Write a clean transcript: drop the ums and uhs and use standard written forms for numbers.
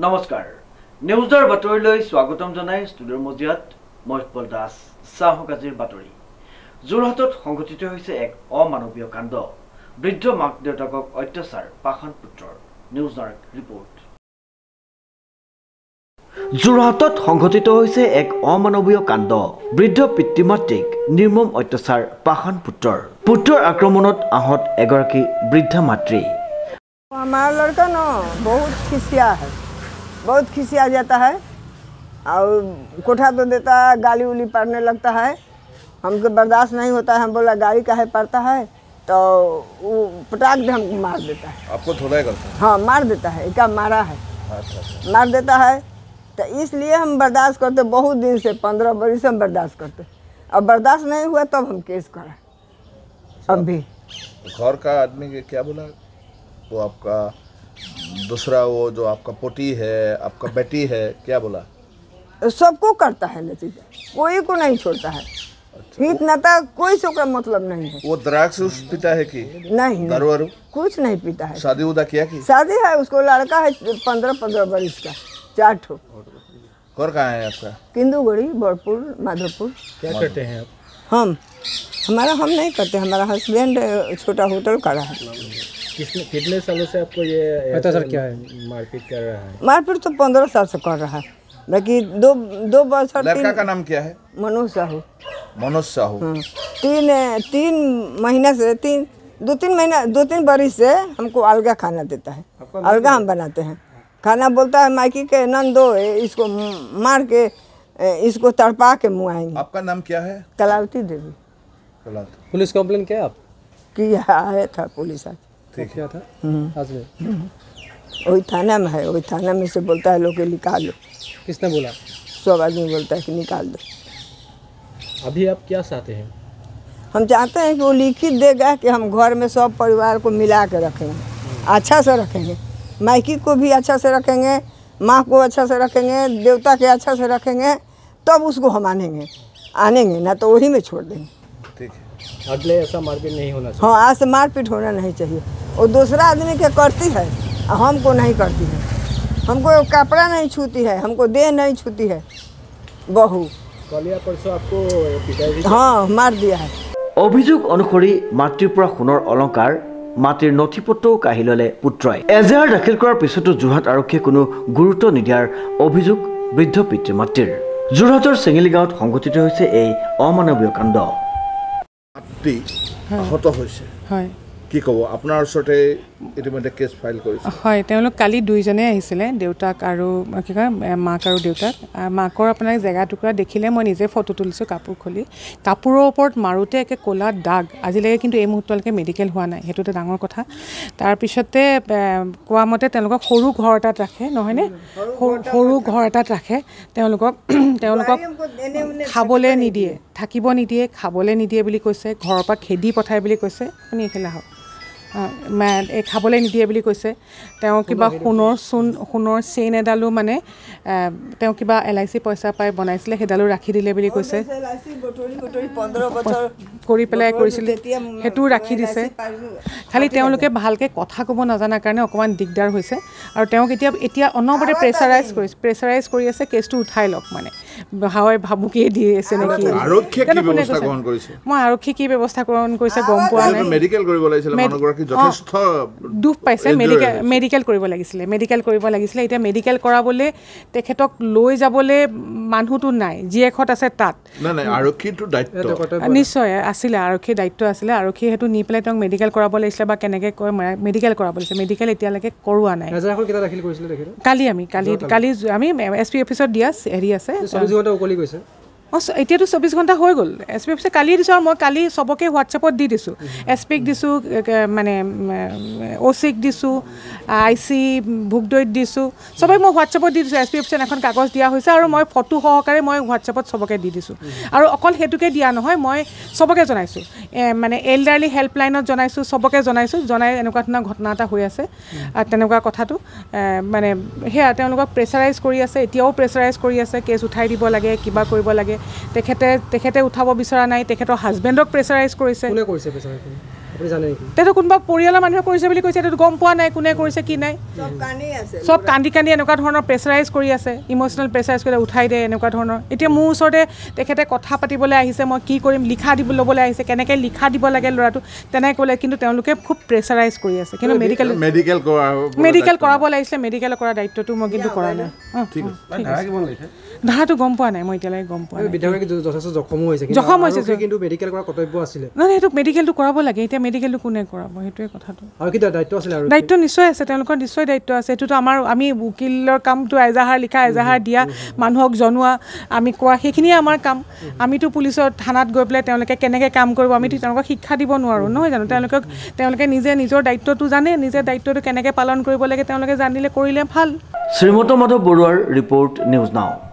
নমস্কাৰ নিউজৰ বাতৰিলৈ স্বাগতম জনাই ষ্টুডিঅ'ৰ মজিয়াত মই উৎপল দাস চাহক আজিৰ বাতৰি যোৰহাটত সংঘটিত হৈছে এক অমানৱীয় কাণ্ড বৃদ্ধ মাক দেউতাকক অত্যাচাৰ পাষাণ পুত্ৰৰ নিউজৰ ৰিপৰ্ট যোৰহাটত সংঘটিত হৈছে এক অমানৱীয় কাণ্ড বৃদ্ধ পিতৃ-মাতৃক নিৰ্মম অত্যাচাৰ পাষাণ পুত্ৰৰ আক্ৰমণত আহত এগৰাকী বৃদ্ধা মাতৃ हमारा लड़का ना बहुत खिसिया जाता है और कोठा तो देता है, गाली उली पड़ने लगता है। हमको बर्दाश्त नहीं होता है। हम बोला गाली काहे पड़ता है तो वो पटाख दे हमको मार देता है। आपको थोड़ा ही करता है? हाँ मार देता है, क्या मारा है। अच्छा। मार देता है तो इसलिए हम बर्दाश्त करते बहुत दिन से 15 बरस से हम बर्दाश्त करते। अब बर्दाश्त नहीं हुआ तब हम केस करा। अब भी घर का आदमी के क्या बोला? वो आपका दूसरा वो जो आपका पोती है, आपका बेटी है, क्या बोला? सबको करता है नतीजा, कोई को नहीं छोड़ता है। हित नाता कोई से का मतलब नहीं है। वो द्राग्स पीता है कि नहीं, दारू वारू कुछ नहीं पीता है। शादी उदा किया कि? शादी है, उसको लड़का है 15 बरस का, 4 ठो। घर कहाँ है आपका? किंदुगढ़ी, बड़पुर, माधोपुर। क्या करते हैं आप? हम नहीं करते, हमारा हस्बैंड छोटा होटल का रहा है। कितने सालों से आपको ये पता सर क्या है मारपीट कर रहा है? मारपीट तो 15 साल से कर रहा है, बाकी दो बछड़। लड़का का नाम क्या है? मनोज साहू। मनोज साहू। 3 महीना से 2-3 बरस से हमको अलगा खाना देता है। अलगा हम बनाते हैं खाना, बोलता है मायकी के नंदो इसको मार के इसको तड़पा के मुआएंगे। आपका नाम क्या है? कलावती देवी। पुलिस कंप्लेन किया आप? किया आया था पुलिस आज। ठीक क्या था आज में? वही थाना में है, वही थाना में से बोलता है लोग के निकाल लो। किसने बोला? सब आदमी बोलता है कि निकाल दो। अभी आप क्या चाहते हैं? हम चाहते हैं कि वो लिखित देगा कि हम घर में सब परिवार को मिला के रखेंगे, अच्छा से रखेंगे, मायकी को भी अच्छा से रखेंगे, माँ को अच्छा से रखेंगे, देवता के अच्छा से रखेंगे, तब उसको हम आनेंगे ना तो वही में छोड़ देंगे। ठीक है, अगले ऐसा मारपीट नहीं होना चाहिए। हाँ, आज से मारपीट होना नहीं चाहिए। वो दूसरा आदमी के करती है, हमको नहीं करती है। हमको कपड़ा नहीं छूती है, हमको देह नहीं छूती है। बहू कल या परसों आपको पिटाई? हाँ, मार दिया है। অভিযোগ অনুসৰি মাতৃৰ পৰা সোণৰ অলংকাৰ মাতৃৰ নথিপত্ৰও কাঢ়ি ল'লে পুত্ৰই এজাহাৰ দাখিল কৰাৰ পিছতো যোৰহাট আৰক্ষীয়ে কোনো গুৰুত্ব নিদিয়াৰ অভিযোগ বৃদ্ধ পিতৃ মাতৃৰ যোৰহাটৰ চেঙেলি গাঁৱত সংঘটিত হৈছে এই অমানৱীয় কাণ্ড মাতৃ আহত হৈছে হয় কি ক'ব আপোনাৰ ওচৰতে ইতিমধ্যে কেছ ফাইল কৰিছে হয় তেওঁলোক কালি দুইজনে আহিছিলে দেউতাক আৰু কি কয় মাক আৰু দেউতাক মাকৰ আপোনাৰ জেগা টুকুৰা দেখিলে মই নিজে ফটো তুলিছোঁ কাপোৰ খুলি কাপোৰৰ ওপৰত মাৰোতে একে ক'লা দাগ আজিলৈকে কিন্তু এই মুহূৰ্তলৈকে মেডিকেল হোৱা নাই সেইটো এটা ডাঙৰ কথা তাৰপিছতে কোৱা মতে তেওঁলোকক সৰু ঘৰ এটাত ৰাখে নহয়নে সৰু ঘৰ এটাত ৰাখে তেওঁলোকক খাবলৈ নিদিয়ে থাকিব নিদিয়ে খাবলৈ নিদিয়ে বুলি কৈছে ঘৰৰ পৰা খেদি পঠায় বুলি কৈছে আপুনি এখিলা হওক এই খাবলৈ নিদিয়ে বুলি কৈছে তেওঁ কিবা সোণৰ চেইন এডালো মানে তেওঁ কিবা LIC পইচা পাই বনাইছিলে সেইডালো ৰাখি দিলে বুলি কৈছে কৰি পেলাই কৰিছিলে সেইটো ৰাখি দিছে খালি তেওঁলোকে ভালকৈ কথা ক'ব নাজানাৰ কাৰণে অকণমান দিগদাৰ হৈছে আৰু তেওঁক এতিয়া অনবৰতে প্ৰেছাৰাইজ কৰি আছে কেছটো উঠাই লওক মানে হাৱাই ভাবুকিয়ে দি আছে নেকি মই আৰক্ষী কি ব্যৱস্থা গ্ৰহণ কৰিছে গম পোৱা নাই মেডিকেল কৰিব লাগিছিলে মানুহগৰাকী যথেষ্ট দুখ পাইছে মেডিকেল কৰিব লাগিছিলে এতিয়া মেডিকেল কৰাবলৈ তেখেতক লৈ যাবলৈ মানুহটো নাই জীয়েকহঁত আছে তাত আৰক্ষীটো দায়িত্ব নিশ্চয় আছিলে আৰক্ষীৰ দায়িত্ব আছিলে আৰক্ষী সেইটো নি পেলাই তেওঁক মেডিকেল কৰাব লাগিছিলে বা কেনেকৈ কয় মেডিকেল কৰাব লাগিছিলে মেডিকেল এতিয়ালৈকে কৰোৱা নাই কালি আমি SP অফিচত দিয়া হেৰি আছে এতিয়াতো 24 ঘণ্টা হৈ গ'ল SP অফিচে কালিয়ে দিছোঁ আৰু মই কালি চবকে হোৱাটছএপত দি দিছোঁ SPক দিছোঁ মানে OCক দিছোঁ IC ভোগদৈত দিছোঁ চবেই মই হোৱাটছএপত দি দিছোঁ SP অফিচত এখন কাগজ দিয়া হৈছে আৰু মই ফটো সহকাৰে মই হোৱাটছএপত চবকে দি দিছোঁ আৰু অকল সেইটোকে দিয়া নহয় মই চবকে জনাইছোঁ মানে এল্ডাৰলি হেল্পলাইনত জনাইছোঁ চবকে জনাই এনেকুৱা ধৰণৰ ঘটনা এটা হৈ আছে আৰু তেনেকুৱা কথাটো মানে সেয়া তেওঁলোকক প্ৰেছাৰাইজ কৰি আছে এতিয়াও প্ৰেছাৰাইজ কৰি আছে কেছ উঠাই দিব লাগে কিবা কৰিব লাগে তেখেতে উঠাব বিচৰা নাই তেখেতৰ হাজবেণ্ডক প্ৰেছাৰাইজ কৰিছে আপুনি জানে নেকি তেতো কোনোবা পৰিয়ালৰ মানুহে কৰিছে বুলি কৈছে এইটো গম পোৱা নাই কোনে কৰিছে কি নাই সব কান্দি কান্দি এনেকুৱা ধৰণৰ প্ৰেছাৰাইজ কৰি আছে ইম'চনেল প্ৰেছাৰাইজ কৰি উঠাই দিয়ে এনেকুৱা ধৰণৰ এতিয়া মোৰ ওচৰতে তেখেতে কথা পাতিবলৈ আহিছে মই কি কৰিম লিখা দিব ল'বলৈ আহিছে কেনেকৈ লিখা দিব লাগে ল'ৰাটো তেনেকৈ ক'লে কিন্তু তেওঁলোকে খুব প্ৰেছাৰাইজ কৰি আছে কিন্তু মেডিকেল কৰাব লাগিছিলে মেডিকেল কৰা দায়িত্বটো মই কিন্তু কৰা নাই ধাৰাটো গম পোৱা নাই মই এতিয়ালৈকে গম পোৱা নাই বিধায়কে যথেষ্ট জখমো হৈছে কিন্তু মেডিকেল কৰা কৰ্তব্য আছিলে নাই সেইটো মেডিকেলটো কৰাব লাগে এতিয়া মেডিকেলটো কোনে কৰাব সেইটোৱে কথাটো আৰু কি দায়িত্ব আছিলে আৰু দায়িত্ব নিশ্চয় আছে তেওঁলোকৰ নিশ্চয় দায়িত্ব আছে এইটোতো আমি উকিলৰ কামটো এজাহাৰ লিখা এজাহাৰ দিয়া মানুহক জনোৱা আমি কোৱা সেইখিনিয়ে আমাৰ কাম আমিতো পুলিচৰ থানাত গৈ পেলাই তেওঁলোকে কেনেকৈ কাম কৰিব আমিতো তেওঁলোকক শিক্ষা দিব নোৱাৰোঁ নহয় জানো তেওঁলোকে নিজে নিজৰ দায়িত্বটো জানে নিজে দায়িত্বটো কেনেকৈ পালন কৰিব লাগে তেওঁলোকে জানিলে কৰিলে ভাল শ্ৰীমন্ত মাধৱ বৰুৱাৰ ৰিপৰ্ট নিউজ নাও